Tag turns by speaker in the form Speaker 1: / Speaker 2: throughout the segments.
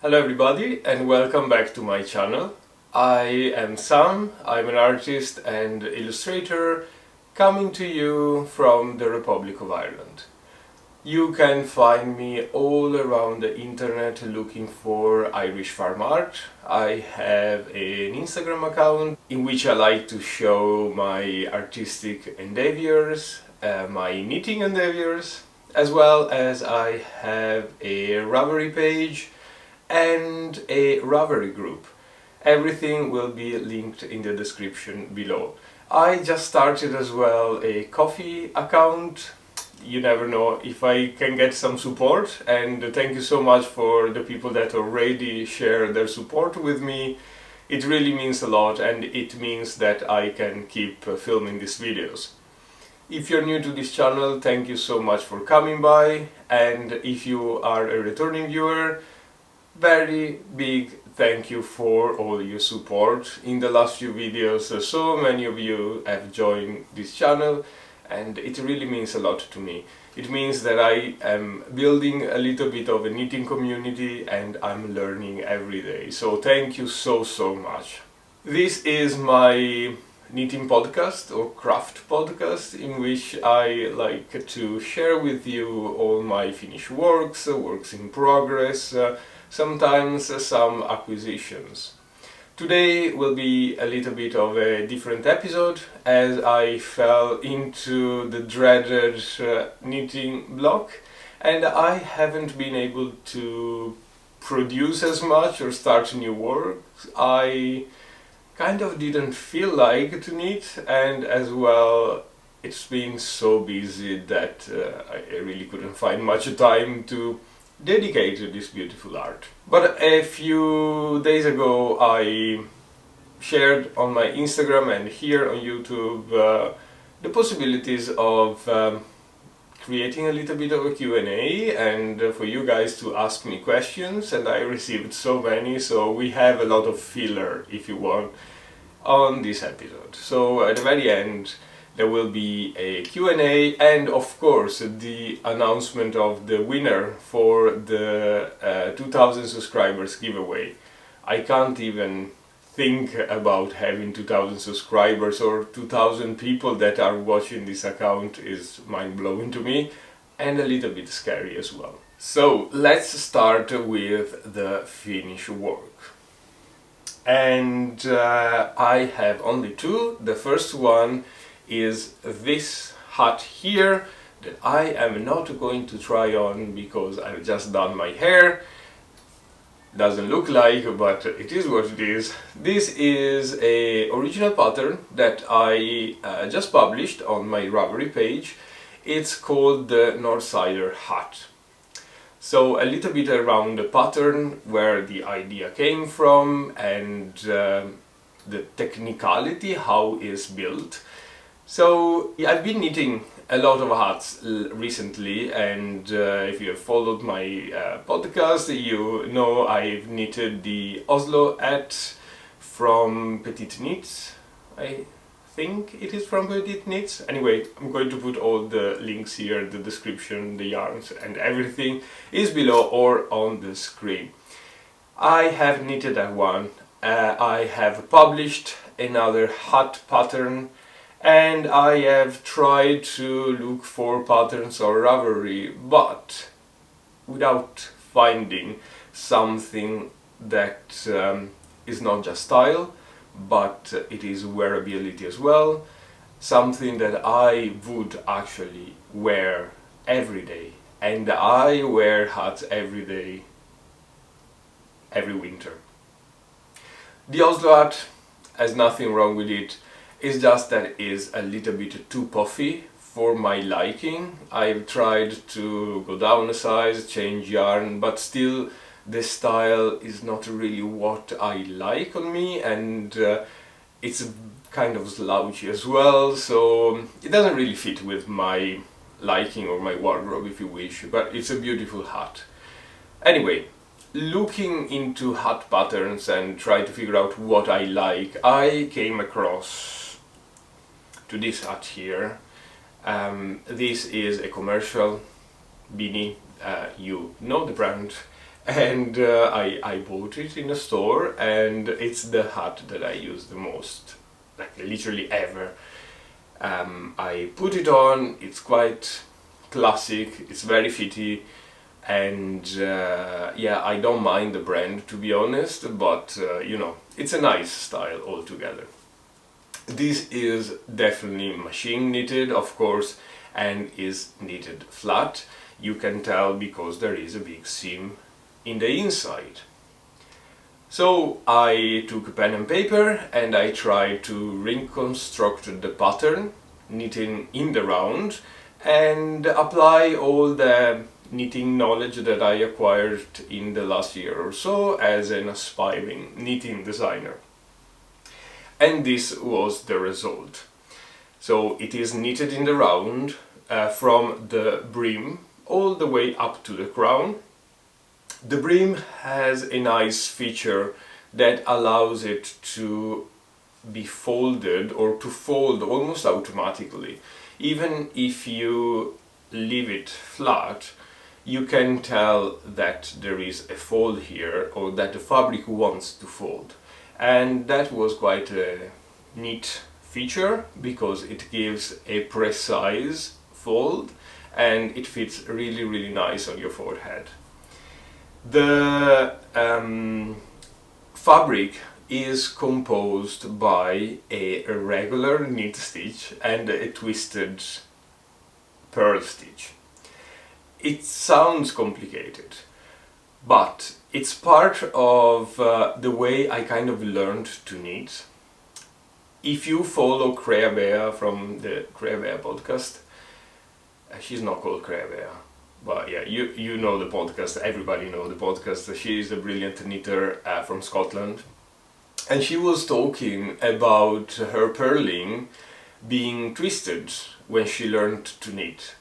Speaker 1: Hello everybody and welcome back to my channel. I am Sam, I'm an artist and illustrator coming to you from the Republic of Ireland. You can find me all around the internet looking for Irish farm art. I have an Instagram account in which I like to show my artistic endeavors, my knitting endeavors, as well as I have a Ravelry page and a Ravelry group. Everything will be linked in the description below. I just started as well a Ko-fi account. You never know if I can get some support, and thank you so much for the people that already share their support with me. It really means a lot, and it means that I can keep filming these videos. If you're new to this channel, thank you so much for coming by, and if you are a returning viewer, very big thank you for all your support in the last few videos. So many of you have joined this channel and it really means a lot to me. It means that I am building a little bit of a knitting community and I'm learning every day. So thank you so much. This is my knitting podcast or craft podcast in which I like to share with you all my finished works, works in progress, sometimes some acquisitions. Today will be a little bit of a different episode as I fell into the dreaded knitting block and I haven't been able to produce as much or start new work. I kind of didn't feel like to knit, and as well it's been so busy that I really couldn't find much time to dedicate to this beautiful art. But a few days ago I shared on my Instagram and here on YouTube the possibilities of creating a little bit of a Q&A and for you guys to ask me questions, and I received so many, so we have a lot of filler, if you want, on this episode. So at the very end there will be a Q&A and of course the announcement of the winner for the 2000 subscribers giveaway. I can't even think about having 2000 subscribers or 2000 people that are watching this account. Is mind-blowing to me and a little bit scary as well. So let's start with the finished work. And I have only two. The first one is this hat here that I am not going to try on because I've just done my hair. Doesn't look like, but it is what it is. This is a original pattern that I just published on my Ravelry page. It's called the Northsider Hat. So a little bit around the pattern, where the idea came from and the technicality, how it's built. So I've been knitting a lot of hats recently, and if you have followed my podcast, you know I've knitted the Oslo hat from Petite Knits. I think it is from Petite Knits. Anyway, I'm going to put all the links here, the description, the yarns and everything is below or on the screen. I have knitted that one. I have published another hat pattern, and I have tried to look for patterns on Ravelry, but without finding something that is not just style, but it is wearability as well, something that I would actually wear every day. And I wear hats every day, every winter. The Oslo hat has nothing wrong with it. It's just that it is a little bit too puffy for my liking. I've tried to go down a size, change yarn, but still the style is not really what I like on me, and it's kind of slouchy as well, so it doesn't really fit with my liking or my wardrobe, if you wish, but it's a beautiful hat. Anyway, looking into hat patterns and trying to figure out what I like, I came across to this hat here. This is a Commercial Beanie, you know the brand, and I bought it in a store, and it's the hat that I use the most, like literally ever. I put it on, it's quite classic, it's very fitty, and yeah, I don't mind the brand, to be honest, but you know, it's a nice style altogether. This is definitely machine knitted, of course, and is knitted flat. You can tell because there is a big seam in the inside. So I took a pen and paper and I tried to reconstruct the pattern, knitting in the round, and apply all the knitting knowledge that I acquired in the last year or so as an aspiring knitting designer. And this was the result. So it is knitted in the round from the brim all the way up to the crown. The brim has a nice feature that allows it to be folded or to fold almost automatically. Even if you leave it flat, you can tell that there is a fold here or that the fabric wants to fold. And that was quite a neat feature because it gives a precise fold and it fits really nice on your forehead. The fabric is composed by a regular knit stitch and a twisted purl stitch. It sounds complicated, but it's part of the way I kind of learned to knit. If you follow Crea Bea from the Crea Bea podcast, she's not called Crea Bea, but yeah, you know the podcast, everybody knows the podcast. She is a brilliant knitter from Scotland, and she was talking about her purling being twisted when she learned to knit.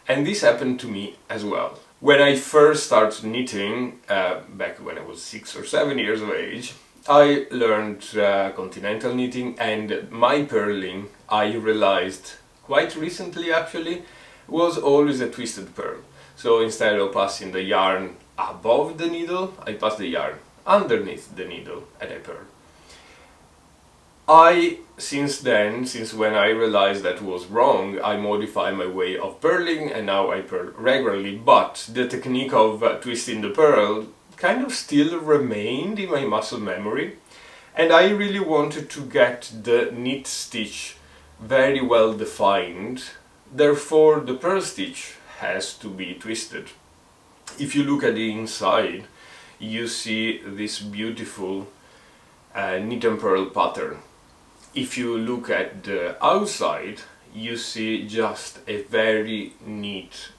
Speaker 1: And this happened to me as well. When I first started knitting, back when I was 6 or 7 years of age, I learned continental knitting, and my purling, I realized quite recently actually, was always a twisted purl. So instead of passing the yarn above the needle, I pass the yarn underneath the needle and I purl. Since when I realized that was wrong, I modified my way of purling and now I purl regularly, but the technique of twisting the purl kind of still remained in my muscle memory, and I really wanted to get the knit stitch very well defined. Therefore the purl stitch has to be twisted. If you look at the inside, you see this beautiful knit and purl pattern. If you look at the outside, you see just a very neat,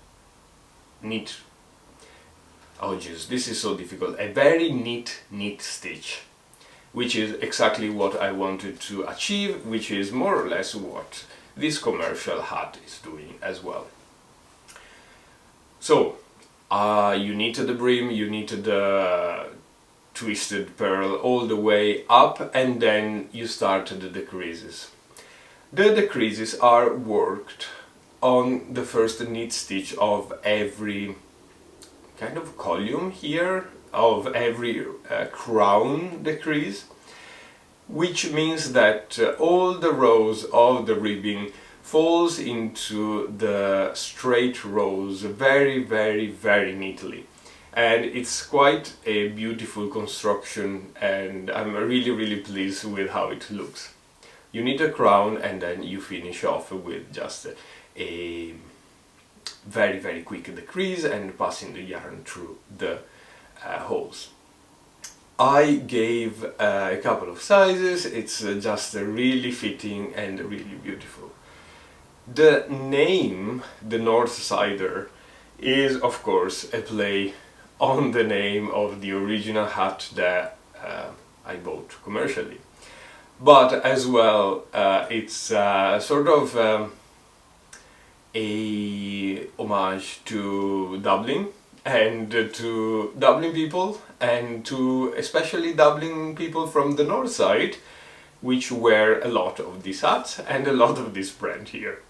Speaker 1: oh jeez, this is so difficult, a very neat stitch, which is exactly what I wanted to achieve, which is more or less what this commercial hat is doing as well. So, you knitted the brim, you knitted the twisted purl all the way up, and then you started the decreases. The decreases are worked on the first knit stitch of every kind of column here, of every crown decrease, which means that all the rows of the ribbing falls into the straight rows very neatly. And it's quite a beautiful construction, and I'm really pleased with how it looks. You knit a crown and then you finish off with just a very quick decrease and passing the yarn through the holes. I gave a couple of sizes, it's just really fitting and really beautiful. The name, the Northsider, is of course a play on the name of the original hat that I bought commercially. But as well, it's sort of a homage to Dublin and to Dublin people, and to especially Dublin people from the north side, which wear a lot of these hats and a lot of this brand here.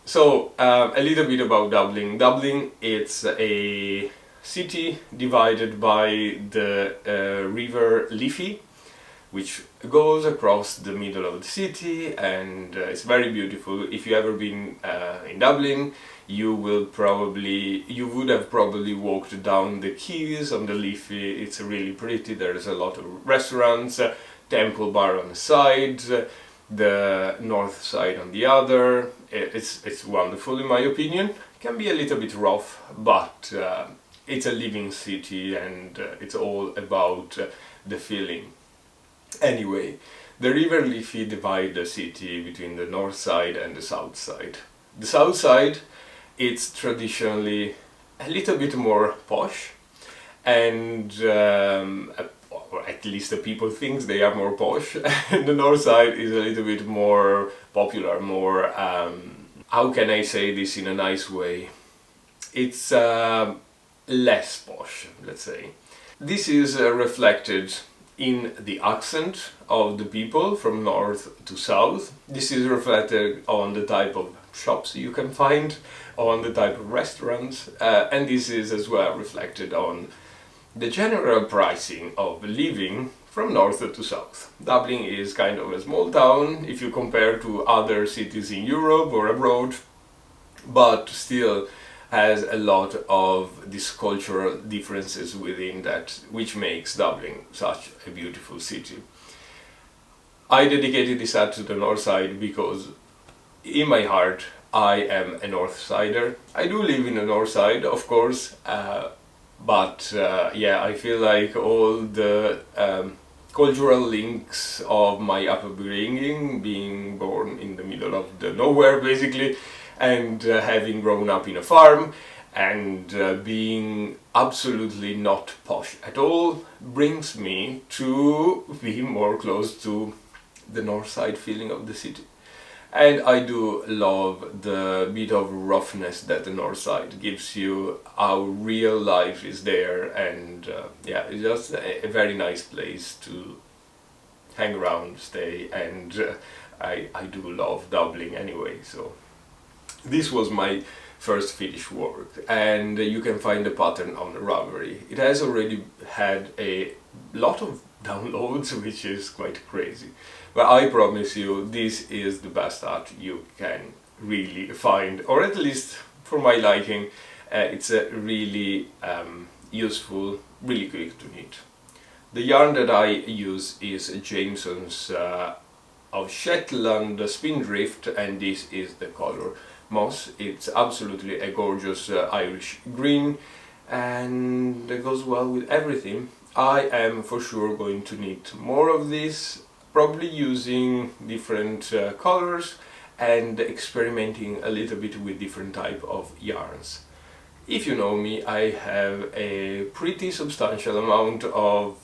Speaker 1: So a little bit about Dublin. Dublin, it's a city divided by the river Liffey, which goes across the middle of the city, and it's very beautiful. If you ever been in Dublin, you would have probably walked down the quays on the Liffey. It's really pretty. There's a lot of restaurants, Temple Bar on the side, the north side on the other. It's wonderful in my opinion. It can be a little bit rough, but it's a living city, and it's all about the feeling. Anyway, the river Liffey divides the city between the north side and the south side. The south side, it's traditionally a little bit more posh, and or at least the people think they are more posh, and the north side is a little bit more popular, more, how can I say this in a nice way? It's less posh, let's say. This is reflected in the accent of the people from north to south. This is reflected on the type of shops you can find, on the type of restaurants, and this is as well reflected on the general pricing of living from north to south. Dublin is kind of a small town if you compare to other cities in Europe or abroad, but still has a lot of these cultural differences within that, which makes Dublin such a beautiful city. I dedicated this ad to the north side because in my heart I am a Northsider. I do live in the north side, of course, but yeah, I feel like all the cultural links of my upbringing, being born in the middle of the nowhere basically, and having grown up in a farm, and being absolutely not posh at all, brings me to be more close to the north side feeling of the city. And I do love the bit of roughness that the north side gives you, how real life is there, and yeah, it's just a very nice place to hang around, stay, and I do love Dublin anyway, so this was my first finished work, and you can find the pattern on Ravelry. It has already had a lot of downloads, which is quite crazy. But I promise you, this is the best art you can really find, or at least for my liking, it's a really useful, really quick to knit. The yarn that I use is Jameson's of Shetland Spindrift, and this is the color Moss. It's absolutely a gorgeous Irish green, and it goes well with everything. I am for sure going to knit more of this, probably using different colors and experimenting a little bit with different type of yarns. If you know me, I have a pretty substantial amount of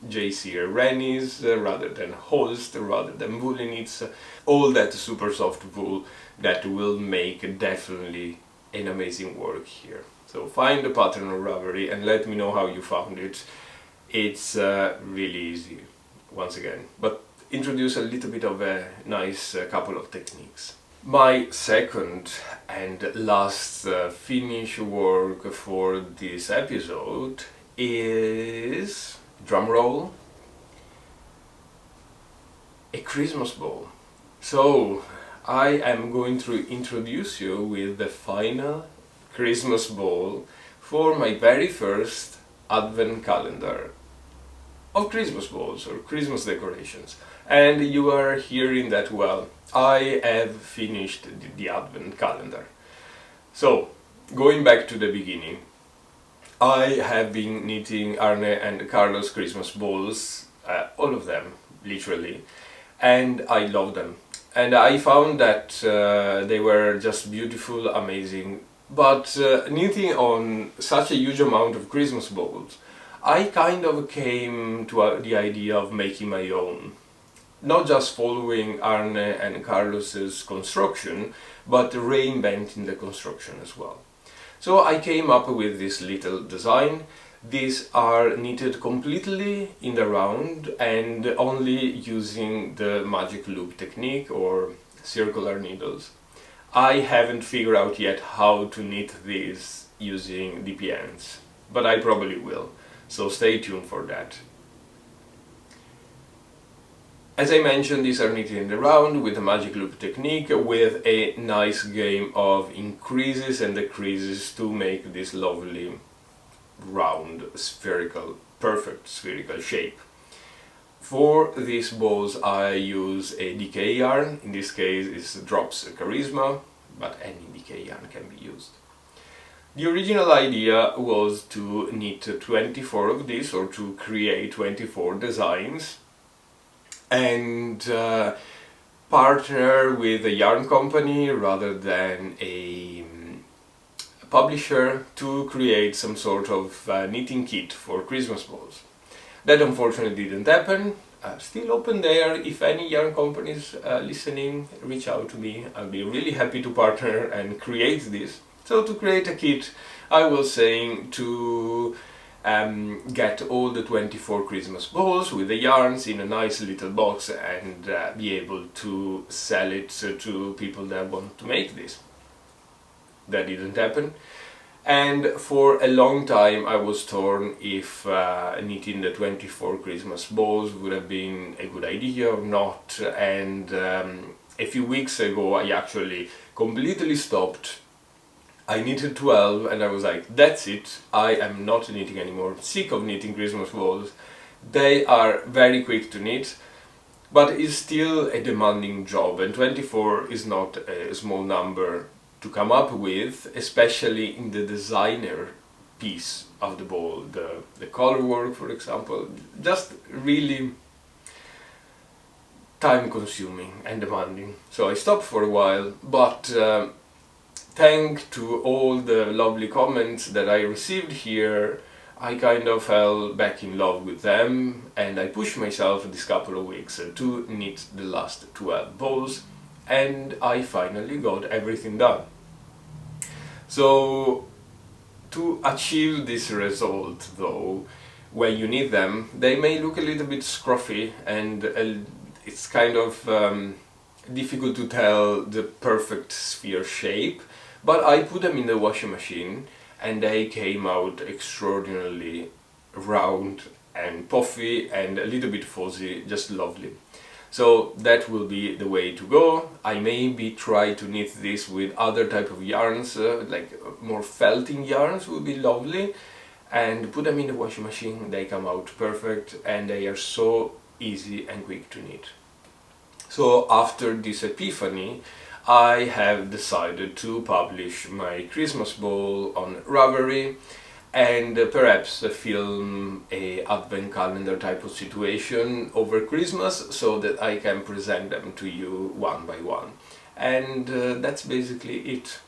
Speaker 1: JC Rennies rather than Holst, rather than woolly knits, all that super soft wool that will make definitely an amazing work here. So find the pattern on Ravelry and let me know how you found it. It's really easy, once again, but introduce a little bit of a nice couple of techniques. My second and last finish work for this episode is, drumroll, a Christmas ball. So I am going to introduce you with the final Christmas ball for my very first advent calendar of Christmas balls or Christmas decorations. And you are hearing that well. I have finished the advent calendar. So, going back to the beginning, I have been knitting Arne and Carlos Christmas balls, all of them, literally, and I love them. And I found that they were just beautiful, amazing, but knitting on such a huge amount of Christmas balls, I kind of came to the idea of making my own. Not just following Arne and Carlos's construction, but reinventing the construction as well. So I came up with this little design. These are knitted completely in the round and only using the magic loop technique or circular needles. I haven't figured out yet how to knit these using DP ends. but I probably will, so stay tuned for that. As I mentioned, these are knitted in the round with a magic loop technique with a nice game of increases and decreases to make this lovely round spherical, perfect spherical shape. For these balls I use a DK yarn, in this case it's Drops Charisma, but any DK yarn can be used. The original idea was to knit 24 of these, or to create 24 designs, and partner with a yarn company rather than a publisher to create some sort of knitting kit for Christmas balls. That unfortunately didn't happen. Still open there. If any yarn companies listening, reach out to me. I'll be really happy to partner and create this. So to create a kit, I was saying to get all the 24 Christmas balls with the yarns in a nice little box and be able to sell it to people that want to make this. That didn't happen, and for a long time I was torn if knitting the 24 Christmas balls would have been a good idea or not, and a few weeks ago I actually completely stopped. I knitted 12 and I was like, that's it, I am not knitting anymore, sick of knitting Christmas balls. They are very quick to knit, but it's still a demanding job, and 24 is not a small number to come up with, especially in the designer piece of the ball, the color work, for example, just really time consuming and demanding. So I stopped for a while, but thanks to all the lovely comments that I received here, I kind of fell back in love with them, and I pushed myself this couple of weeks to knit the last 12 balls, and I finally got everything done. So to achieve this result though, when you knit them, they may look a little bit scruffy, and it's kind of difficult to tell the perfect sphere shape, but I put them in the washing machine and they came out extraordinarily round and puffy and a little bit fuzzy, just lovely. So that will be the way to go. I maybe try to knit this with other type of yarns, like more felting yarns would be lovely, and put them in the washing machine. They come out perfect and they are so easy and quick to knit. So after this epiphany, I have decided to publish my Christmas ball on Ravelry and perhaps film a advent calendar type of situation over Christmas so that I can present them to you one by one. And that's basically it.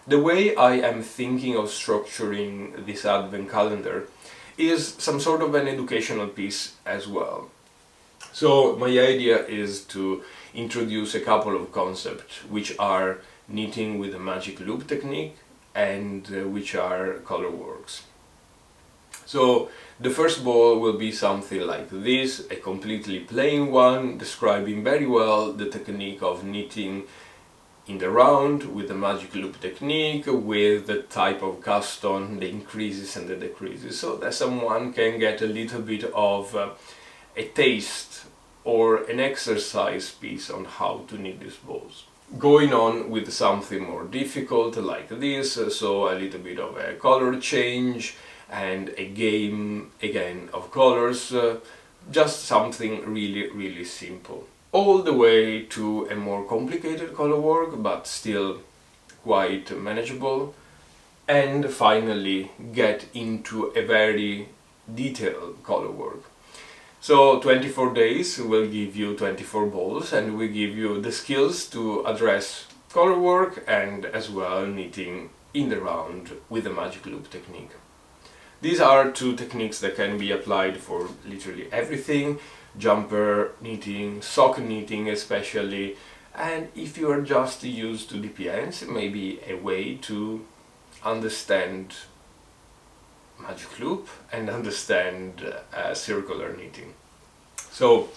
Speaker 1: The way I am thinking of structuring this advent calendar is some sort of an educational piece as well. So my idea is to introduce a couple of concepts which are knitting with a magic loop technique and which are color works. So the first ball will be something like this, a completely plain one, describing very well the technique of knitting in the round with the magic loop technique, with the type of cast on, the increases and the decreases, so that someone can get a little bit of a taste or an exercise piece on how to knit these balls. Going on with something more difficult like this, so a little bit of a color change and a game again of colors, just something really simple. All the way to a more complicated color work, but still quite manageable, and finally get into a very detailed color work. So 24 days will give you 24 balls and will give you the skills to address color work and as well knitting in the round with the magic loop technique. These are two techniques that can be applied for literally everything: jumper knitting, sock knitting especially, and if you are just used to DPNs, it may be a way to understand magic loop and understand circular knitting. So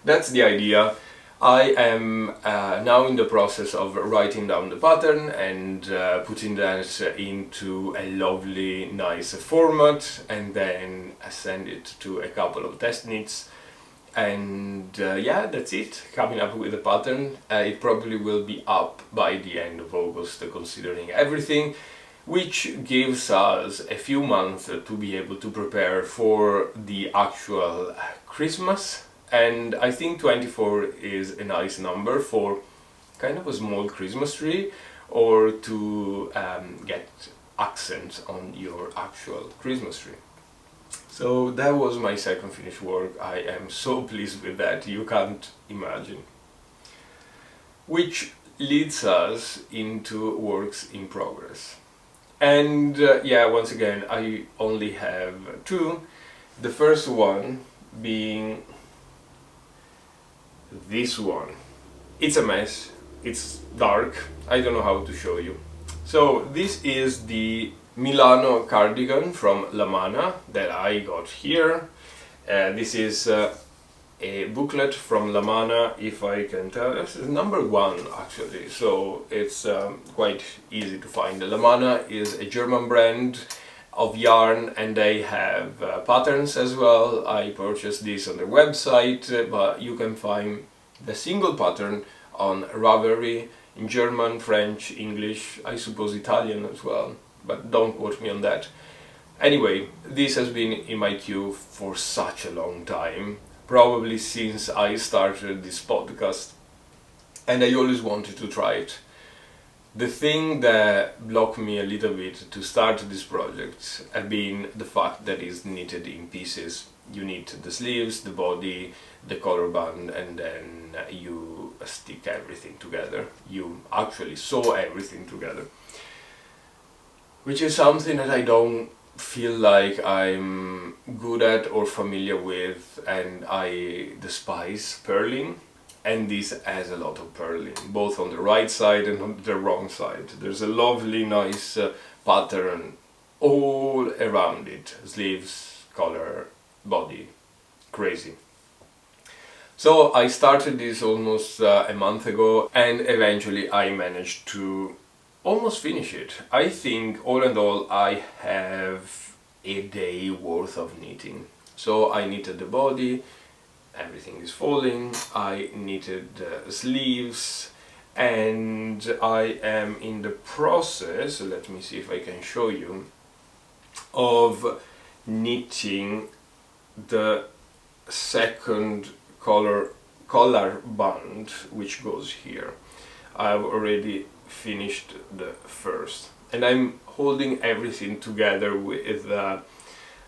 Speaker 1: that's the idea. I am now in the process of writing down the pattern and putting that into a lovely, nice format, and then send it to a couple of test knits. And yeah, that's it, coming up with a pattern. It probably will be up by the end of August, considering everything, which gives us a few months to be able to prepare for the actual Christmas. And I think 24 is a nice number for kind of a small Christmas tree, or to get accents on your actual Christmas tree. So that was my second finished work. I am so pleased with that, you can't imagine. Which leads us into works in progress. And yeah, once again, I only have two. The first one being this one. It's a mess, it's dark, I don't know how to show you. So this is the Milano Cardigan from La Mana that I got here. This is a booklet from La Mana, if I can tell. This is number 1 actually, so it's quite easy to find. La Mana is a German brand of yarn, and they have patterns as well. I purchased this on their website, but you can find the single pattern on Ravelry in German, French, English, I suppose Italian as well, but don't quote me on that. Anyway, this has been in my queue for such a long time, probably since I started this podcast, and I always wanted to try it. The thing that blocked me a little bit to start this project has been the fact that it's knitted in pieces. You knit the sleeves, the body, the collar band, and then you stick everything together. You actually sew everything together, which is something that I don't feel like I'm good at or familiar with, and I despise purling. And this has a lot of purling, both on the right side and on the wrong side. There's a lovely, nice pattern all around it. Sleeves, collar, body. Crazy. So I started this almost a month ago, and eventually I managed to almost finish it. I think all in all I have a day worth of knitting. So I knitted the body, everything is falling, I knitted the sleeves, and I am in the process, let me see if I can show you, of knitting the second collar band, which goes here. I've already finished the first, and I'm holding everything together with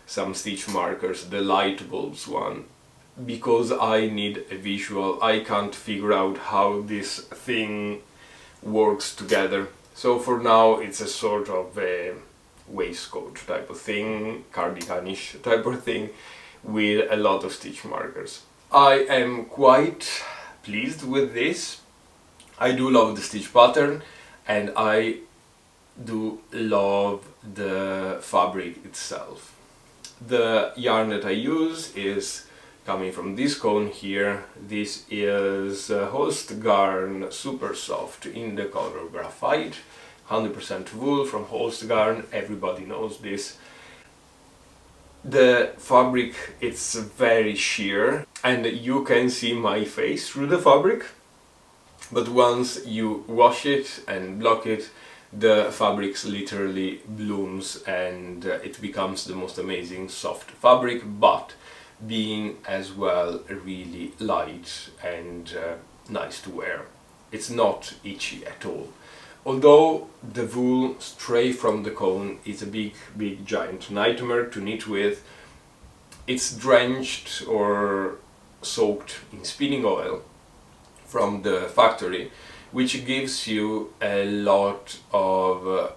Speaker 1: some stitch markers, the light bulbs one, because I need a visual. I can't figure out how this thing works together. So for now it's a sort of a waistcoat type of thing, cardiganish type of thing, with a lot of stitch markers. I am quite pleased with this. I do love the stitch pattern, and I do love the fabric itself. The yarn that I use is coming from this cone here. This is Holst Garn Super Soft in the color Graphite, 100% wool from Holst Garn, everybody knows this. The fabric, it's very sheer, and you can see my face through the fabric, but once you wash it and block it, the fabric literally blooms, and it becomes the most amazing soft fabric, but being as well really light and nice to wear. It's not itchy at all. Although the wool stray from the cone is a big giant nightmare to knit with, it's drenched or soaked in spinning oil from the factory, which gives you a lot of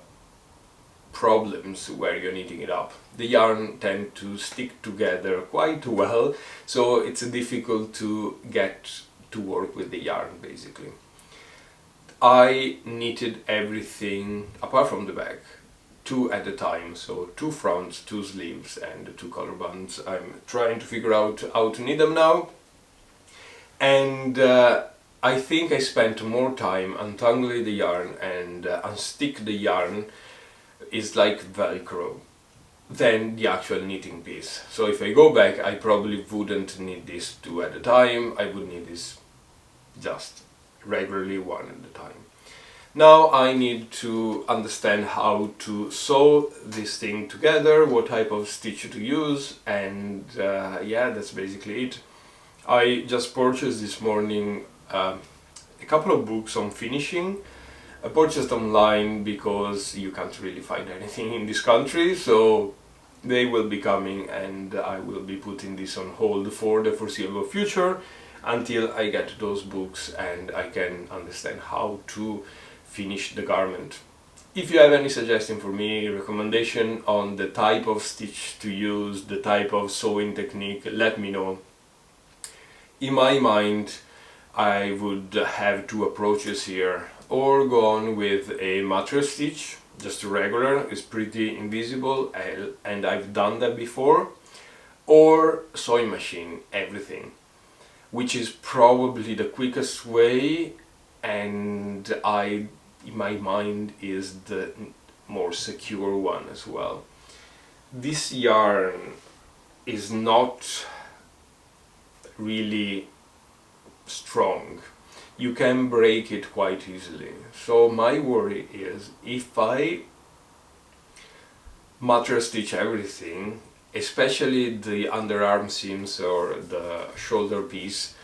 Speaker 1: problems where you're knitting it up. The yarn tend to stick together quite well, so it's difficult to get to work with the yarn basically. I knitted everything apart from the back, 2 at a time, so 2 fronts, 2 sleeves and 2 collar bands. I'm trying to figure out how to knit them now, and I think I spent more time untangling the yarn and unstick the yarn is like Velcro than the actual knitting piece. So if I go back, I probably wouldn't need this two at a time. I would need this just regularly one at a time. Now I need to understand how to sew this thing together, what type of stitch to use, and yeah, that's basically it. I just purchased this morning a couple of books on finishing. I purchased online because you can't really find anything in this country, so they will be coming, and I will be putting this on hold for the foreseeable future until I get those books and I can understand how to finish the garment. If you have any suggestion for me, recommendation on the type of stitch to use, the type of sewing technique, let me know. In my mind, I would have two approaches here, or go on with a mattress stitch, just a regular, it's pretty invisible and I've done that before, or sewing machine everything, which is probably the quickest way, and in my mind is the more secure one as well. This yarn is not really strong. You can break it quite easily. So my worry is if I mattress stitch everything, especially the underarm seams or the shoulder piece,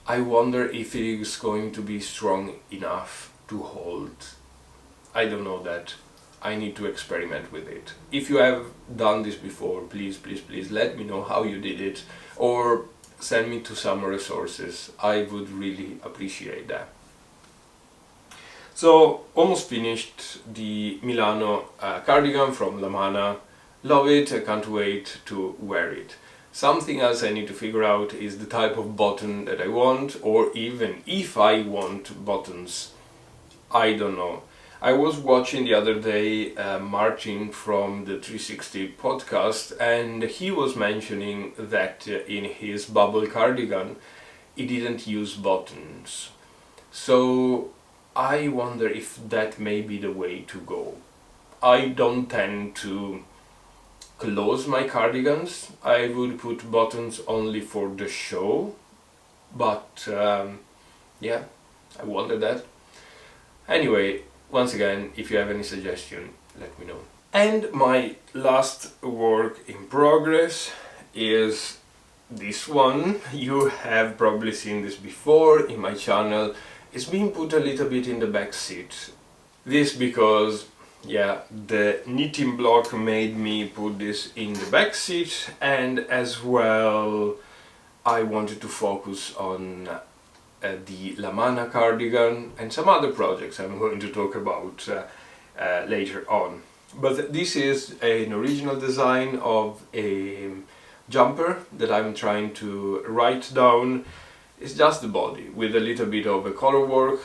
Speaker 1: I wonder if it is going to be strong enough to hold. I don't know that. I need to experiment with it. If you have done this before, please let me know how you did it, or send me to some resources. I would really appreciate that. So, almost finished the Milano cardigan from Lamana. Love it, I can't wait to wear it. Something else I need to figure out is the type of button that I want, or even if I want buttons. I don't know. I was watching the other day Martin from the 360 podcast, and he was mentioning that in his bubble cardigan he didn't use buttons. So I wonder if that may be the way to go. I don't tend to close my cardigans. I would put buttons only for the show, but yeah, I wonder that. Anyway, once again, if you have any suggestion, let me know. And my last work in progress is this one. You have probably seen this before in my channel. It's been put a little bit in the back seat. This because, yeah, the knitting block made me put this in the back seat, and as well I wanted to focus on the Milano Cardigan and some other projects I'm going to talk about later on. But this is an original design of a jumper that I'm trying to write down. It's just the body with a little bit of a color work.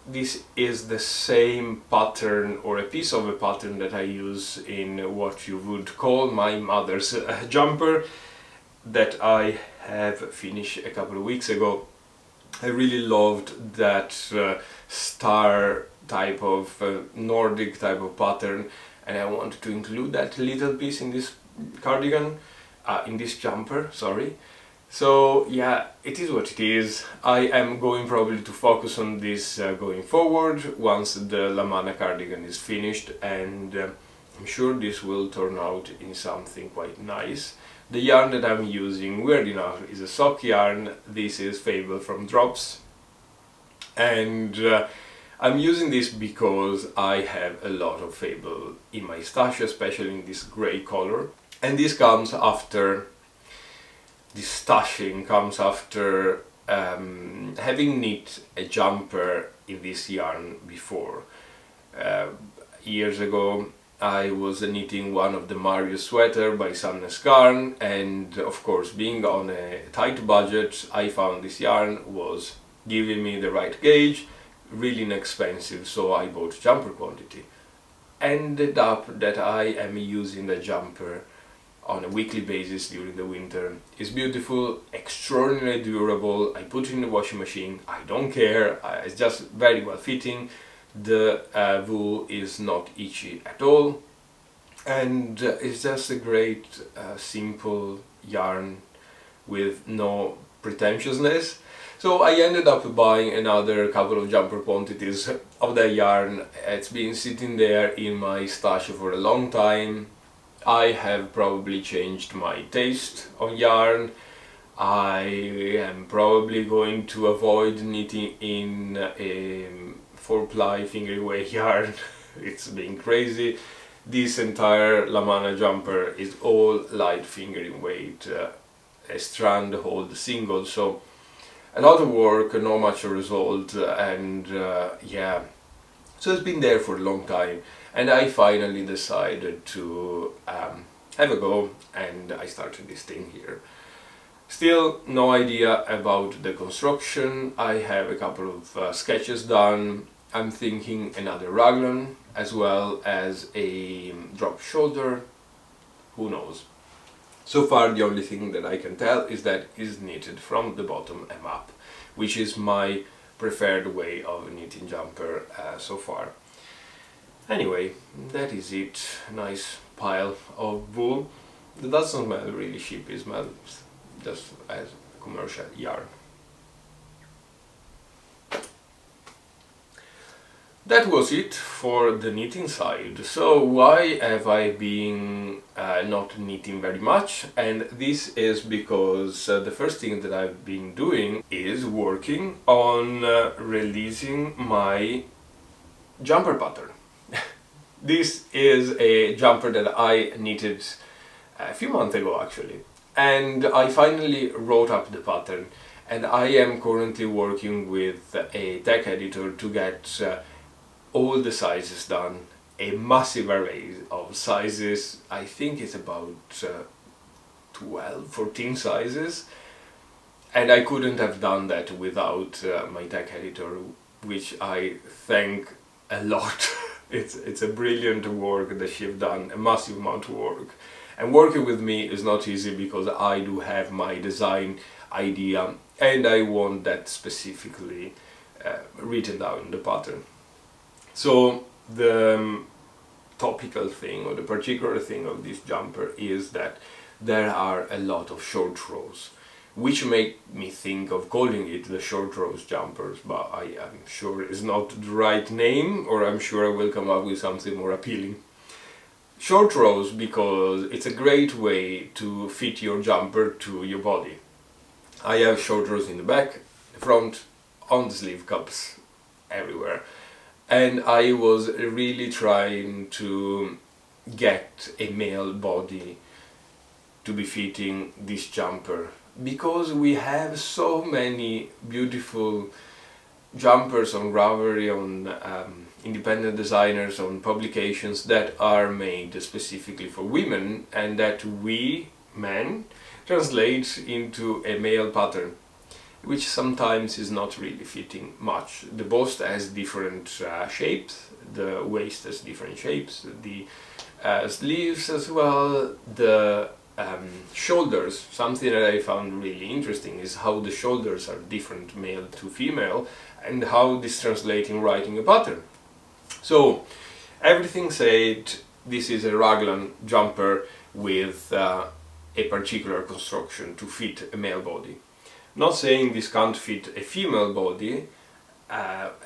Speaker 1: This is the same pattern, or a piece of a pattern, that I use in what you would call my mother's jumper that I have finished a couple of weeks ago. I really loved that star type of Nordic type of pattern, and I wanted to include that little piece in this cardigan, in this jumper, sorry. So yeah, it is what it is. I am going probably to focus on this going forward once the Milano cardigan is finished, and I'm sure this will turn out in something quite nice. The yarn that I'm using, weird enough, is a sock yarn. This is Fable from Drops, and I'm using this because I have a lot of Fable in my stash, especially in this grey color. And this comes after, this stashing comes after having knit a jumper in this yarn before. Years ago I was knitting one of the Mario sweater by Sandnes Garn, and of course, being on a tight budget, I found this yarn was giving me the right gauge, really inexpensive, so I bought jumper quantity. Ended up that I am using the jumper on a weekly basis during the winter. It's beautiful, extraordinarily durable. I put it in the washing machine, I don't care, it's just very well fitting. The wool is not itchy at all, and it's just a great simple yarn with no pretentiousness. So I ended up buying another couple of jumper quantities of that yarn. It's been sitting there in my stash for a long time. I have probably changed my taste on yarn. I am probably going to avoid knitting in a 4-ply finger-away yarn. It's been crazy. This entire Lamana jumper is all light fingering weight. A strand hold single, so a lot of work, not much result, and yeah, so it's been there for a long time, and I finally decided to have a go, and I started this thing here. Still no idea about the construction. I have a couple of sketches done. I'm thinking another raglan as well as a drop shoulder, who knows. So far the only thing that I can tell is that it's knitted from the bottom and up, which is my preferred way of knitting jumper so far. Anyway, that is it. Nice pile of wool. It doesn't smell really cheap, it smells just as commercial yarn. That was it for the knitting side. So why have I been not knitting very much? And this is because the first thing that I've been doing is working on releasing my jumper pattern. This is a jumper that I knitted a few months ago actually, and I finally wrote up the pattern, and I am currently working with a tech editor to get all the sizes done, a massive array of sizes. I think it's about 12, 14 sizes, and I couldn't have done that without my tech editor, which I thank a lot. It's a brilliant work that she's done, a massive amount of work. And working with me is not easy because I do have my design idea and I want that specifically written down in the pattern. So the topical thing, or the particular thing of this jumper, is that there are a lot of short rows, which make me think of calling it the short rows jumpers, but I am sure it's not the right name, or I'm sure I will come up with something more appealing. Short rows because it's a great way to fit your jumper to your body. I have short rows in the back, the front, on the sleeve cups, everywhere. And I was really trying to get a male body to be fitting this jumper, because we have so many beautiful jumpers on Ravelry, on independent designers, on publications that are made specifically for women, and that we, men, translate into a male pattern, which sometimes is not really fitting much. The bust has different shapes, the waist has different shapes, the sleeves as well, the shoulders. Something that I found really interesting is how the shoulders are different male to female, and how this translates in writing a pattern. So everything said, this is a raglan jumper with a particular construction to fit a male body. Not saying this can't fit a female body,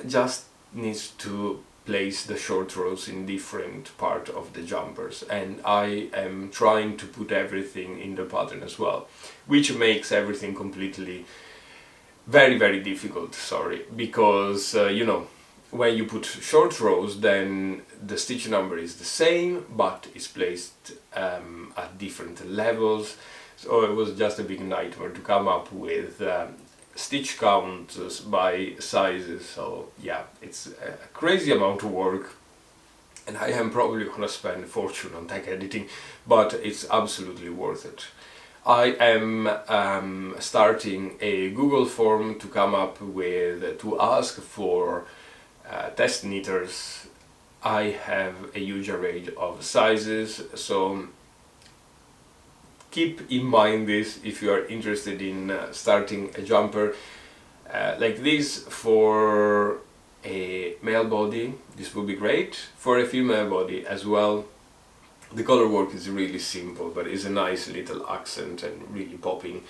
Speaker 1: just needs to place the short rows in different part of the jumpers, and I am trying to put everything in the pattern as well, which makes everything completely very difficult, because you know, when you put short rows, then the stitch number is the same, but it's placed at different levels. So it was just a big nightmare to come up with stitch counts by sizes. So yeah, it's a crazy amount of work, and I am probably gonna spend a fortune on tech editing, but it's absolutely worth it. I am starting a Google form to come up with, to ask for test knitters. I have a huge array of sizes, so keep in mind this if you are interested in starting a jumper like this. For a male body this would be great, for a female body as well. The color work is really simple, but it's a nice little accent and really popping.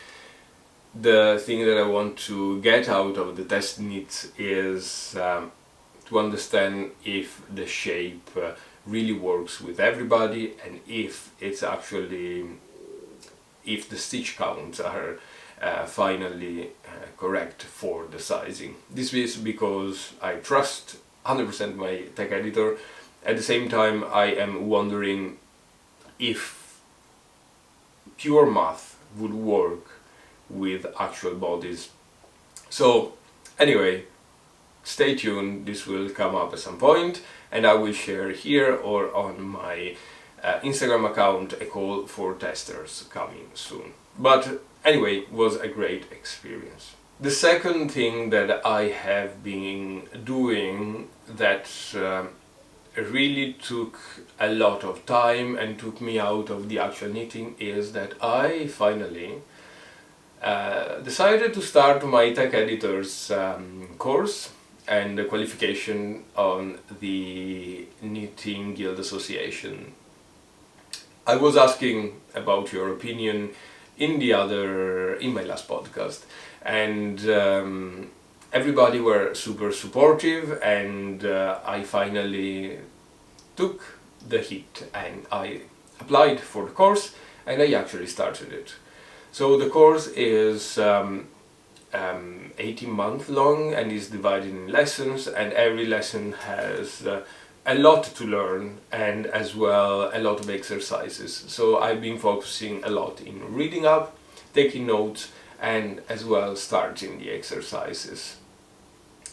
Speaker 1: The thing that I want to get out of the test knit is to understand if the shape really works with everybody, and if it's actually, if the stitch counts are finally correct for the sizing. This is because I trust 100% my tech editor. At the same time, I am wondering if pure math would work with actual bodies. So anyway, stay tuned, this will come up at some point, and I will share here or on my Instagram account a call for testers coming soon. But anyway, it was a great experience. The second thing that I have been doing that really took a lot of time and took me out of the actual knitting is that I finally decided to start my tech editor's course and the qualification on the Knitting Guild Association. I was asking about your opinion in my last podcast, and everybody were super supportive, and I finally took the hit and I applied for the course and I actually started it. So the course is 18 months long and is divided in lessons, and every lesson has a lot to learn and as well a lot of exercises. So I've been focusing a lot in reading up, taking notes, and as well starting the exercises.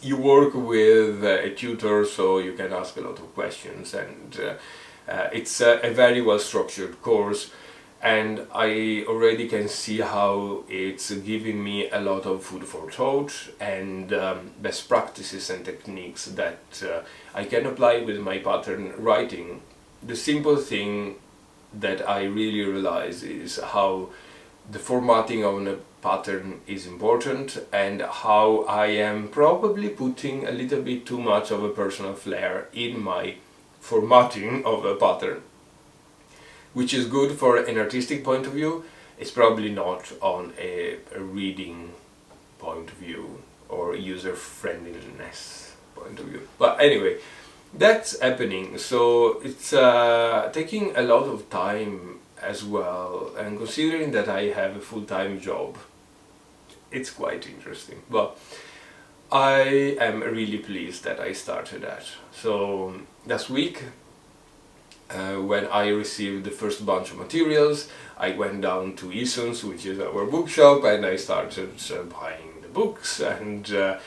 Speaker 1: You work with a tutor, so you can ask a lot of questions, and it's a very well structured course, and I already can see how it's giving me a lot of food for thought and best practices and techniques that I can apply with my pattern writing. The simple thing that I really realize is how the formatting of a pattern is important, and how I am probably putting a little bit too much of a personal flair in my formatting of a pattern, which is good for an artistic point of view. It's probably not on a reading point of view or user friendliness point of view. But anyway, that's happening, so it's taking a lot of time as well, and considering that I have a full-time job, it's quite interesting. But I am really pleased that I started that. So last week, when I received the first bunch of materials, I went down to Eason's, which is our bookshop, and I started buying the books and a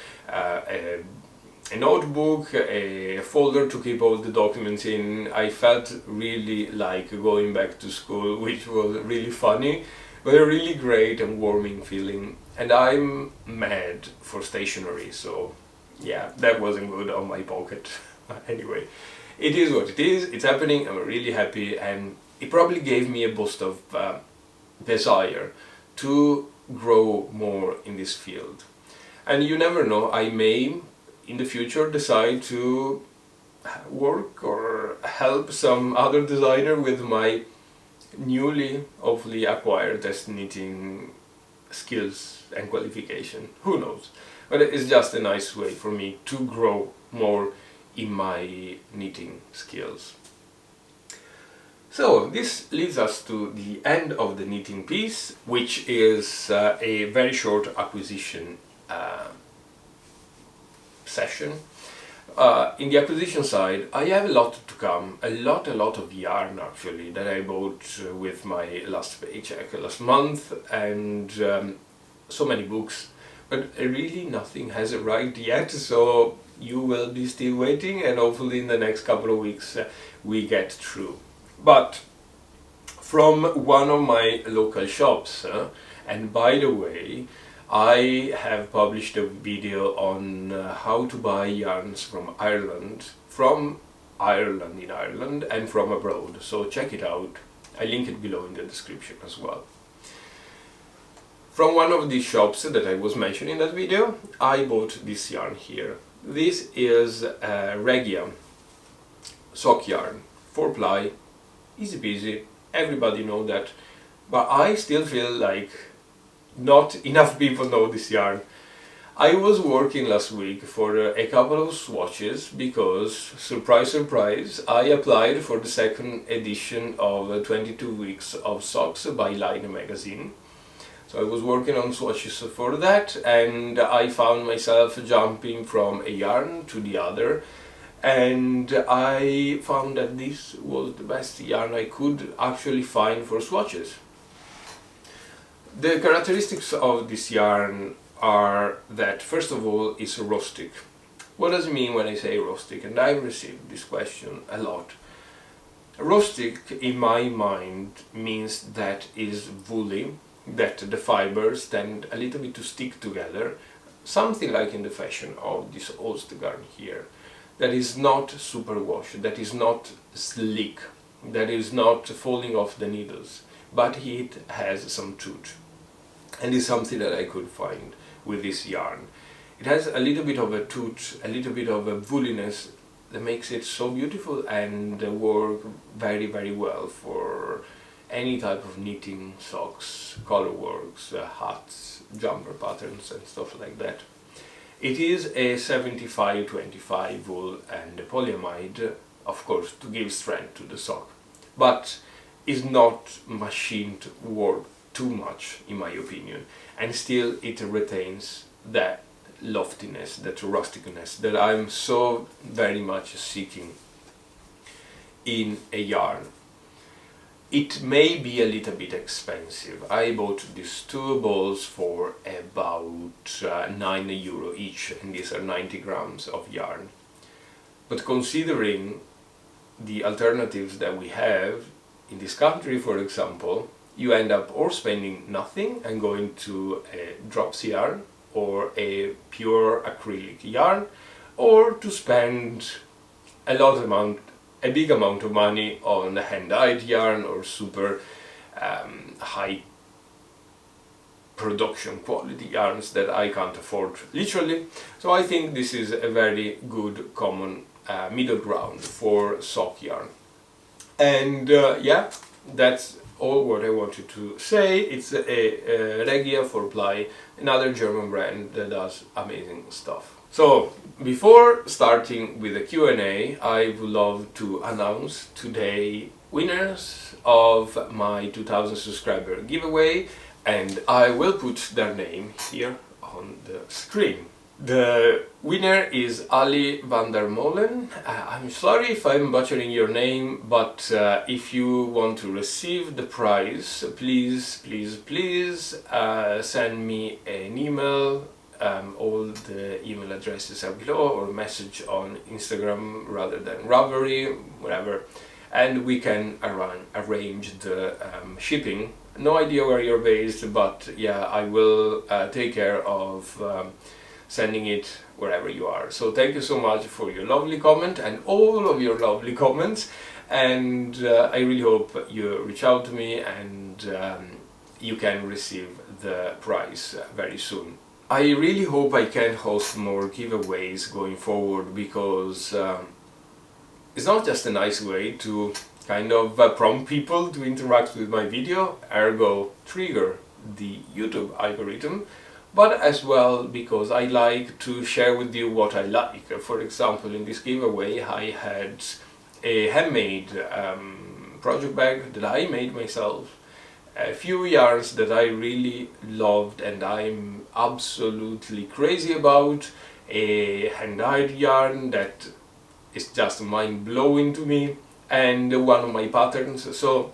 Speaker 1: notebook, a folder to keep all the documents in. I felt really like going back to school, which was really funny, but a really great and warming feeling. And I'm mad for stationery, so yeah, that wasn't good on my pocket. Anyway, it is what it is, it's happening, I'm really happy, and it probably gave me a boost of desire to grow more in this field. And you never know, I may in the future decide to work or help some other designer with my newly, hopefully acquired test knitting skills and qualification. Who knows? But it's just a nice way for me to grow more in my knitting skills. So this leads us to the end of the knitting piece, which is a very short acquisition session. In the acquisition side, I have a lot to come, a lot of yarn actually that I bought with my last paycheck last month, and so many books, but really nothing has arrived yet, so you will be still waiting, and hopefully in the next couple of weeks we get through. But from one of my local shops, and by the way, I have published a video on how to buy yarns from Ireland in Ireland and from abroad, so check it out. I link it below in the description as well. From one of the shops that I was mentioning in that video, I bought this yarn here. This is Regia sock yarn, 4-ply, easy peasy, everybody know that, but I still feel like not enough people know this yarn. I was working last week for a couple of swatches because, surprise surprise, I applied for the second edition of 22 Weeks of Socks by Line magazine. So I was working on swatches for that, and I found myself jumping from a yarn to the other, and I found that this was the best yarn I could actually find for swatches. The characteristics of this yarn are that, first of all, it's rustic. What does it mean when I say rustic? And I've received this question a lot. Rustic, in my mind, means that is woolly, that the fibers tend a little bit to stick together, something like in the fashion of this Ulster garn here, that is not superwash, that is not slick, that is not falling off the needles, but it has some tooth. And it's something that I could find with this yarn. It has a little bit of a tooth, a little bit of a wooliness that makes it so beautiful and work very, very well for any type of knitting, socks, colorworks, hats, jumper patterns and stuff like that. It is a 75-25 wool and polyamide, of course, to give strength to the sock, but is not machined work too much, in my opinion, and still it retains that loftiness, that rusticness that I'm so very much seeking in a yarn. It may be a little bit expensive. I bought these two balls for about €9 each, and these are 90 grams of yarn. But considering the alternatives that we have in this country, for example, you end up or spending nothing and going to a drops yarn or a pure acrylic yarn, or to spend a big amount of money on hand-dyed yarn or super high production quality yarns that I can't afford, literally. So I think this is a very good common middle ground for sock yarn. And yeah, that's all what I wanted to say. It's a Regia 4-ply, another German brand that does amazing stuff. So, before starting with the Q&A, I would love to announce today winners of my 2000 subscriber giveaway, and I will put their name here on the screen. The winner is Ali van der Molen. I'm sorry if I'm butchering your name, but if you want to receive the prize, please send me an email. All the email addresses are below, or message on Instagram rather than Ravelry, whatever, and we can arrange the shipping. No idea where you're based, but yeah, I will take care of sending it wherever you are. So thank you so much for your lovely comment and all of your lovely comments, and I really hope you reach out to me and you can receive the prize very soon. I really hope I can host more giveaways going forward, because it's not just a nice way to kind of prompt people to interact with my video, ergo trigger the YouTube algorithm, but as well because I like to share with you what I like. For example, in this giveaway I had a handmade project bag that I made myself, a few yarns that I really loved and I'm absolutely crazy about, a hand-dyed yarn that is just mind-blowing to me, and one of my patterns. So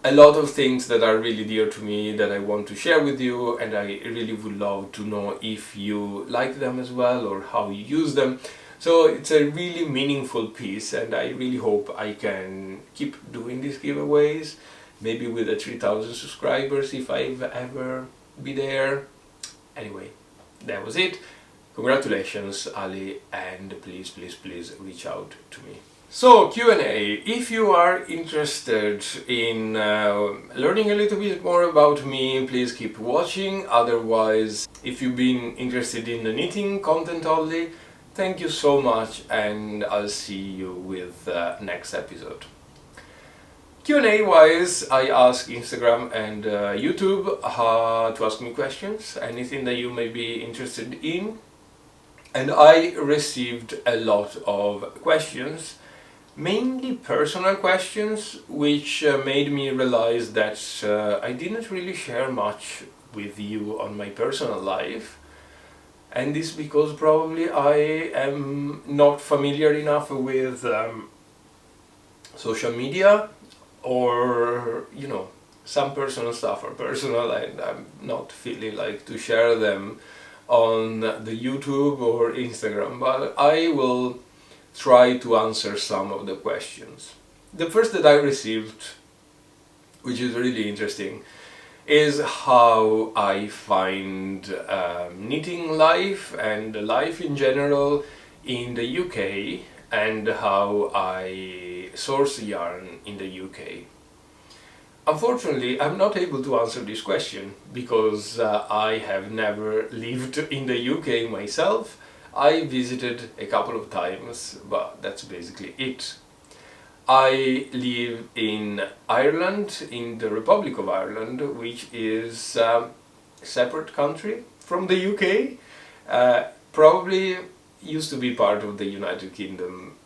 Speaker 1: a lot of things that are really dear to me that I want to share with you, and I really would love to know if you like them as well or how you use them. So it's a really meaningful piece, and I really hope I can keep doing these giveaways, maybe with the 3000 subscribers if I've ever be there. Anyway, that was it. Congratulations, Ali, and please reach out to me. So, Q&A. If you are interested in learning a little bit more about me, please keep watching. Otherwise, if you've been interested in the knitting content only, thank you so much, and I'll see you with the next episode. Q&A wise, I ask Instagram and YouTube to ask me questions, anything that you may be interested in. And I received a lot of questions, mainly personal questions, which made me realize that I didn't really share much with you on my personal life. And this because probably I am not familiar enough with social media, or some personal stuff are personal and I'm not feeling like to share them on the YouTube or Instagram, but I will try to answer some of the questions. The first that I received, which is really interesting, is how I find knitting life and life in general in the UK, and how I source yarn in the UK. Unfortunately, I'm not able to answer this question because I have never lived in the UK myself. I visited a couple of times, but that's basically it. I live in Ireland, in the Republic of Ireland, which is a separate country from the UK. Probably used to be part of the United Kingdom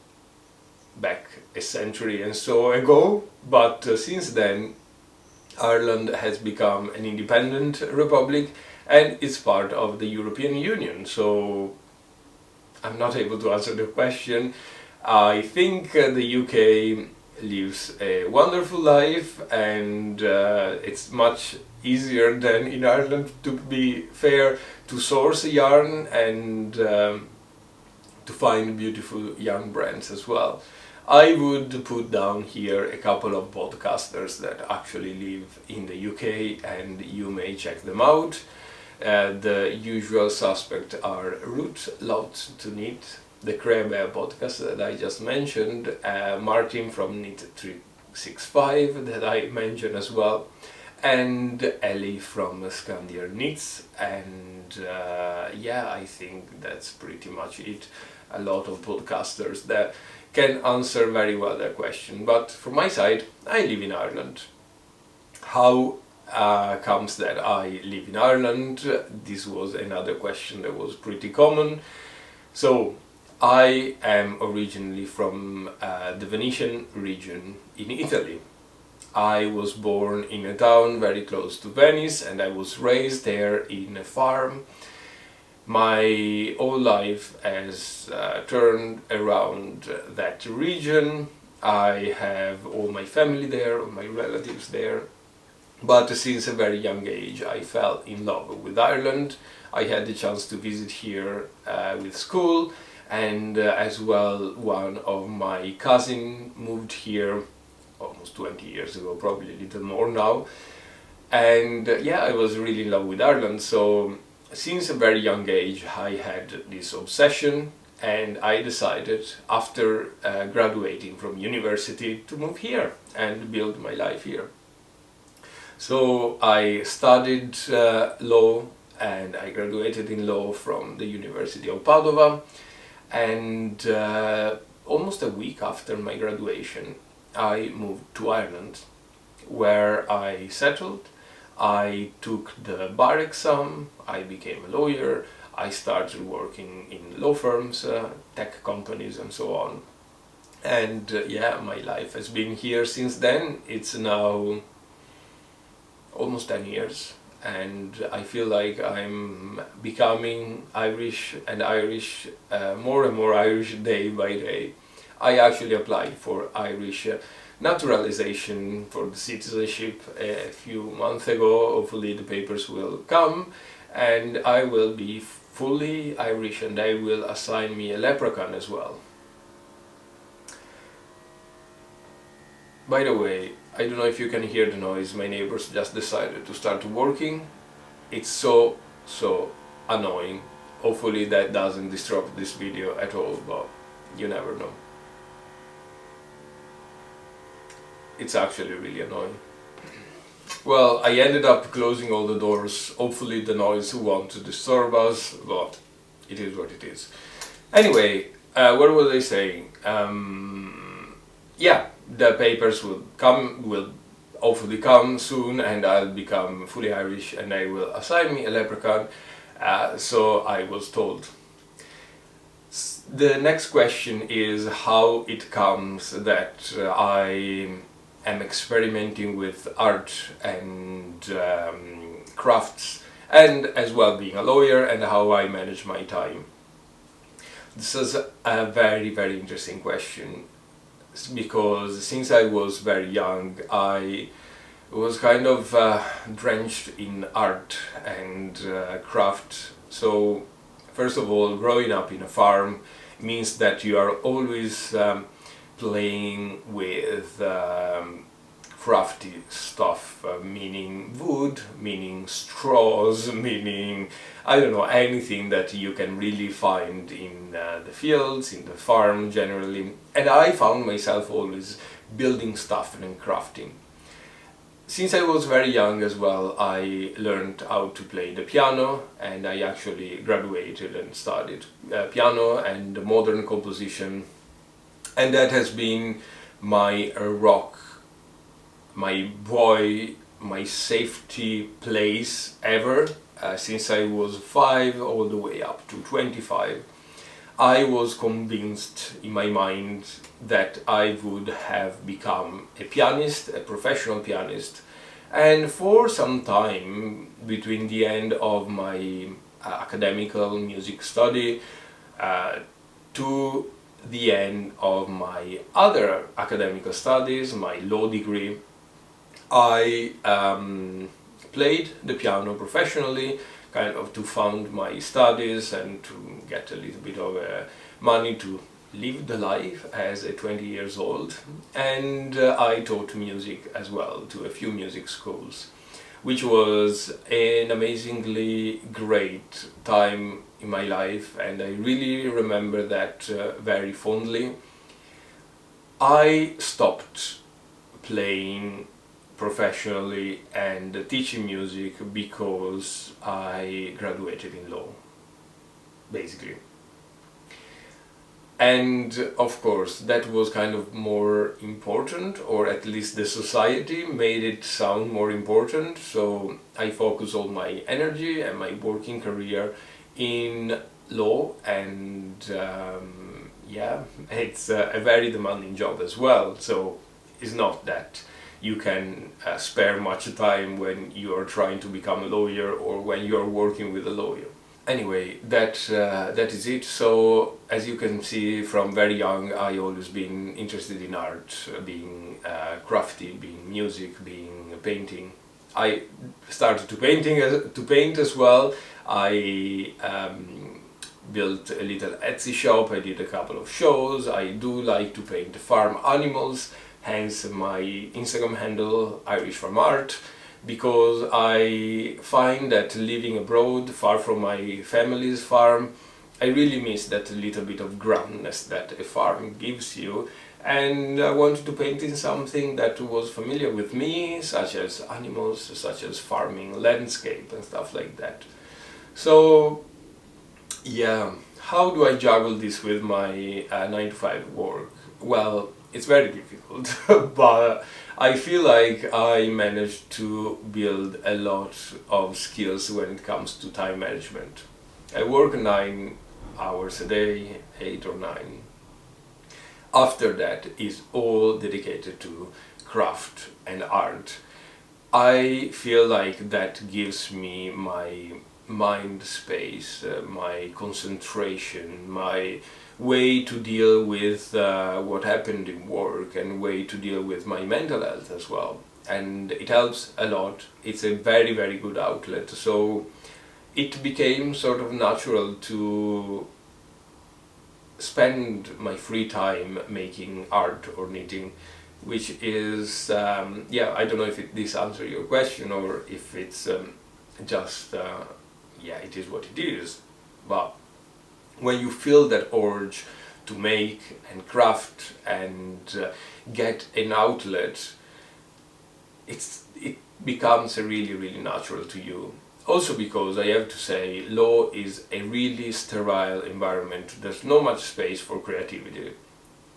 Speaker 1: back a century and so ago, but since then Ireland has become an independent republic and it's part of the European Union, so I'm not able to answer the question. I think the UK lives a wonderful life, and it's much easier than in Ireland, to be fair, to source a yarn and to find beautiful young brands as well. I would put down here a couple of podcasters that actually live in the UK, and you may check them out. The usual suspects are Ruth Loves to Knit, the Crebe podcast that I just mentioned, Martin from Knit365 that I mentioned as well, and Ellie from Scandier Knits, and yeah, I think that's pretty much it. A lot of podcasters that can answer very well that question, but from my side, I live in Ireland. How comes that I live in Ireland? This was another question that was pretty common. So, I am originally from the Venetian region in Italy. I was born in a town very close to Venice, and I was raised there in a farm. My whole life has turned around that region. I have all my family there, all my relatives there. But since a very young age I fell in love with Ireland. I had the chance to visit here with school, and as well one of my cousins moved here almost 20 years ago, probably a little more now. And yeah, I was really in love with Ireland, so since a very young age I had this obsession, and I decided after graduating from university to move here and build my life here. So I studied law, and I graduated in law from the University of Padova, and almost a week after my graduation I moved to Ireland, where I settled. I took the bar exam, I became a lawyer, I started working in law firms, tech companies and so on. And yeah, my life has been here since then. It's now almost 10 years, and I feel like I'm becoming Irish, and Irish, more and more Irish day by day. I actually applied for Irish naturalization for the citizenship a few months ago. Hopefully the papers will come and I will be fully Irish, and they will assign me a leprechaun as well. By the way, I don't know if you can hear the noise, my neighbors just decided to start working. It's so annoying. Hopefully that doesn't disrupt this video at all, but you never know. it's actually really annoying. Well, I ended up closing all the doors. Hopefully the noise won't disturb us, but it is what it is. Anyway, what was I saying? Yeah, the papers will hopefully come soon, and I'll become fully Irish, and they will assign me a leprechaun. So I was told. The next question is how it comes that I am experimenting with art and crafts, and as well being a lawyer, and how I manage my time. This is a very, very interesting question, because since I was very young I was kind of drenched in art and craft. So first of all, growing up in a farm means that you are always playing with crafty stuff, meaning wood, meaning straws, meaning, I don't know, anything that you can really find in the fields, in the farm generally. And I found myself always building stuff and crafting. Since I was very young as well, I learned how to play the piano, and I actually graduated and studied piano and modern composition, and that has been my rock, my buoy, my safety place ever, since I was 5 all the way up to 25. I was convinced in my mind that I would have become a pianist, a professional pianist, and for some time between the end of my academical music study to the end of my other academical studies, my law degree, I played the piano professionally, kind of to fund my studies and to get a little bit of money to live the life as a 20 years old. And I taught music as well to a few music schools, which was an amazingly great time in my life, and I really remember that very fondly. I stopped playing professionally and teaching music because I graduated in law, basically. And of course that was kind of more important, or at least the society made it sound more important, so I focused all my energy and my working career in law. And yeah, it's a very demanding job as well, so it's not that you can spare much time when you are trying to become a lawyer or when you are working with a lawyer. Anyway, that is it. So as you can see, from very young I always been interested in art, being crafty, being music, being painting. I started to paint as well. I built a little Etsy shop, I did a couple of shows. I do like to paint farm animals, hence my Instagram handle Irish Farm Art, because I find that living abroad, far from my family's farm, I really miss that little bit of grandness that a farm gives you, and I wanted to paint in something that was familiar with me, such as animals, such as farming, landscape and stuff like that. So yeah, how do I juggle this with my 9 to 5 work? Well, it's very difficult, but I feel like I managed to build a lot of skills when it comes to time management. I work 9 hours a day, 8 or 9. After that is all dedicated to craft and art. I feel like that gives me my mind space, my concentration, my way to deal with what happened in work, and way to deal with my mental health as well. And it helps a lot. It's a very, very good outlet. So it became sort of natural to spend my free time making art or knitting, which is, yeah, I don't know if this answers your question or if it's just, yeah, it is what it is. But when you feel that urge to make and craft and get an outlet, it becomes really natural to you. Also because I have to say, law is a really sterile environment. There's not much space for creativity.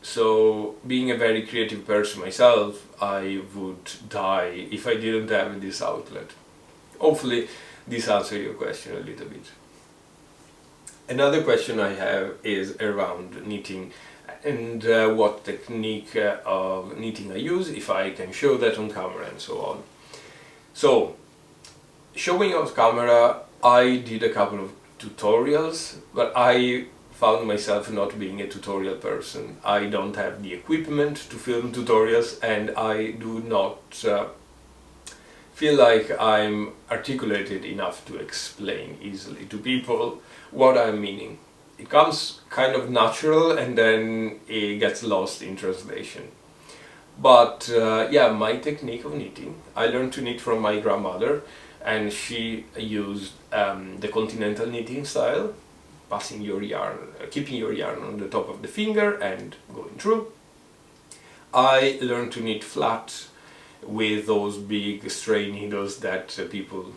Speaker 1: So, being a very creative person myself, I would die if I didn't have this outlet. Hopefully this answers your question a little bit. Another question I have is around knitting and what technique of knitting I use, if I can show that on camera and so on. So, showing on camera, I did a couple of tutorials, but I found myself not being a tutorial person. I don't have the equipment to film tutorials, and I do not feel like I'm articulated enough to explain easily to people what I'm meaning. It comes kind of natural and then it gets lost in translation. But yeah, my technique of knitting, I learned to knit from my grandmother, and she used the continental knitting style, passing your yarn, keeping your yarn on the top of the finger and going through. I learned to knit flat with those big stray needles that people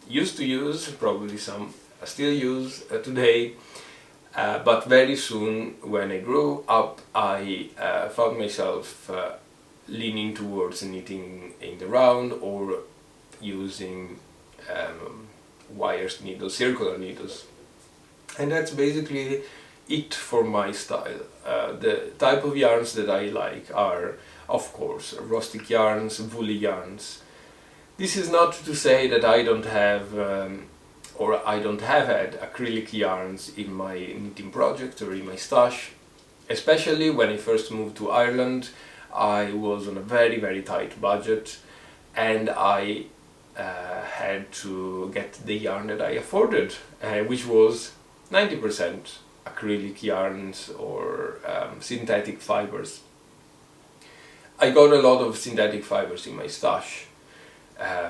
Speaker 1: used to use, probably some still use today, but very soon when I grew up I found myself leaning towards knitting in the round or using wires needles, circular needles. And that's basically it for my style. The type of yarns that I like are, of course, rustic yarns, woolly yarns. This is not to say that I don't have or I don't have had acrylic yarns in my knitting project or in my stash. Especially when I first moved to Ireland, I was on a very tight budget, and I had to get the yarn that I afforded, which was 90% acrylic yarns or synthetic fibers. I got a lot of synthetic fibers in my stash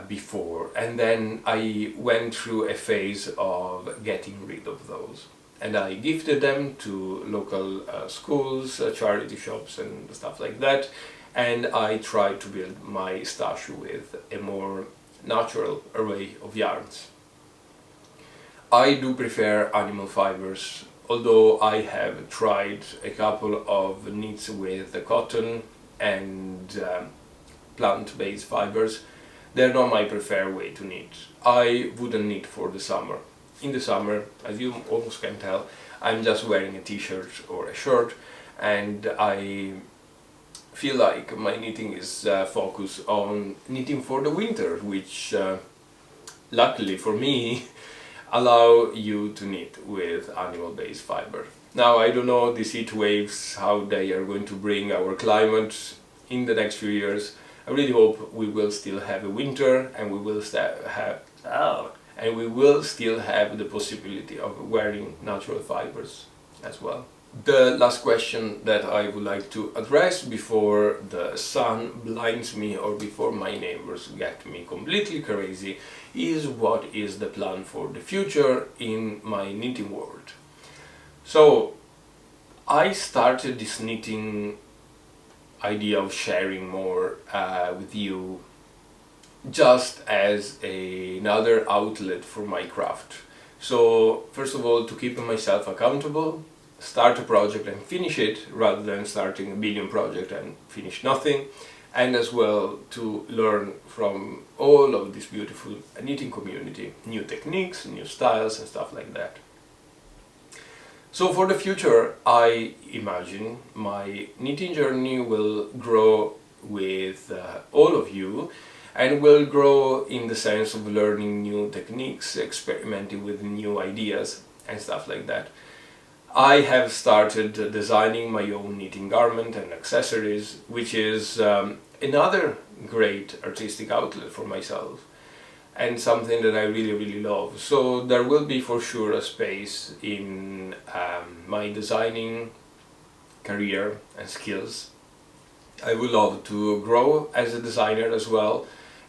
Speaker 1: before, and then I went through a phase of getting rid of those. And I gifted them to local schools, charity shops and stuff like that, and I tried to build my stash with a more natural array of yarns. I do prefer animal fibers, although I have tried a couple of knits with the cotton and plant-based fibers. They're not my preferred way to knit. I wouldn't knit for the summer. In the summer, as you almost can tell, I'm just wearing a t-shirt or a shirt, and I feel like my knitting is focused on knitting for the winter, which luckily for me allow you to knit with animal-based fiber. Now, I don't know these heat waves, how they are going to bring our climate in the next few years. I really hope we will still have a winter, and we will still have the possibility of wearing natural fibers as well. The last question that I would like to address before the sun blinds me or before my neighbors get me completely crazy is, what is the plan for the future in my knitting world? So I started this knitting idea of sharing more with you just as another outlet for my craft. So first of all, to keep myself accountable, start a project and finish it rather than starting a billion project and finish nothing, and as well to learn from all of this beautiful knitting community, new techniques, new styles and stuff like that. So for the future, I imagine my knitting journey will grow with all of you, and will grow in the sense of learning new techniques, experimenting with new ideas and stuff like that. I have started designing my own knitting garment and accessories, which is another great artistic outlet for myself and something that I really love. So there will be for sure a space in my designing career and skills. I would love to grow as a designer as well,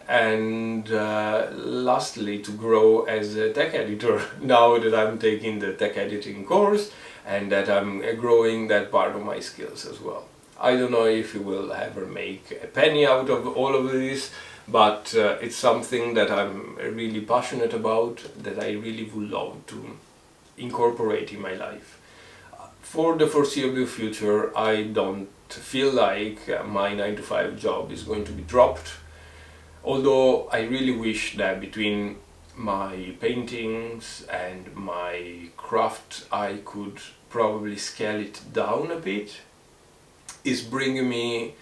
Speaker 1: and lastly to grow as a tech editor now that I'm taking the tech editing course and that I'm growing that part of my skills as well. I don't know if you will ever make a penny out of all of this, but it's something that I'm really passionate about, that I really would love to incorporate in my life. For the foreseeable future, I don't feel like my 9 to 5 job is going to be dropped, although I really wish that between my paintings and my craft I could probably scale it down a bit. It's bringing me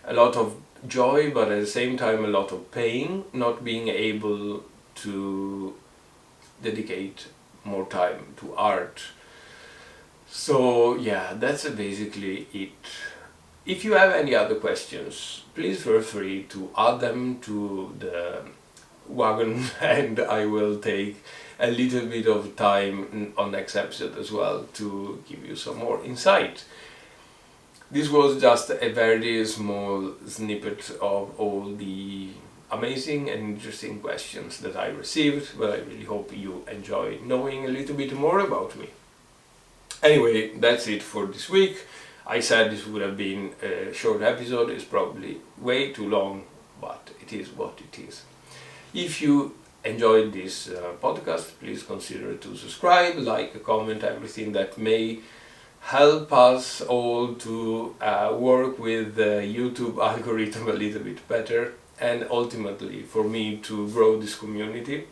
Speaker 1: a lot of joy, but at the same time a lot of pain, not being able to dedicate more time to art. So yeah, that's basically it. If you have any other questions, please feel free to add them to the wagon and I will take a little bit of time on next episode as well to give you some more insight. This was just a very small snippet of all the amazing and interesting questions that I received, but I really hope you enjoy knowing a little bit more about me. Anyway, that's it for this week. I said this would have been a short episode, it's probably way too long, but it is what it is. If you enjoyed this podcast, please consider to subscribe, like, comment, everything that may help us all to work with the YouTube algorithm a little bit better, and ultimately for me to grow this community.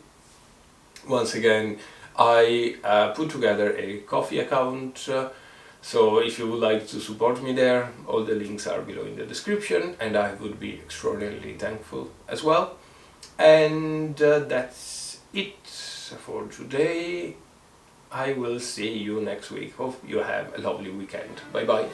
Speaker 1: Once again, I put together a Ko-fi account, so if you would like to support me there, all the links are below in the description, and I would be extraordinarily thankful as well. And that's it for today. I will see you next week. Hope you have a lovely weekend. Bye bye.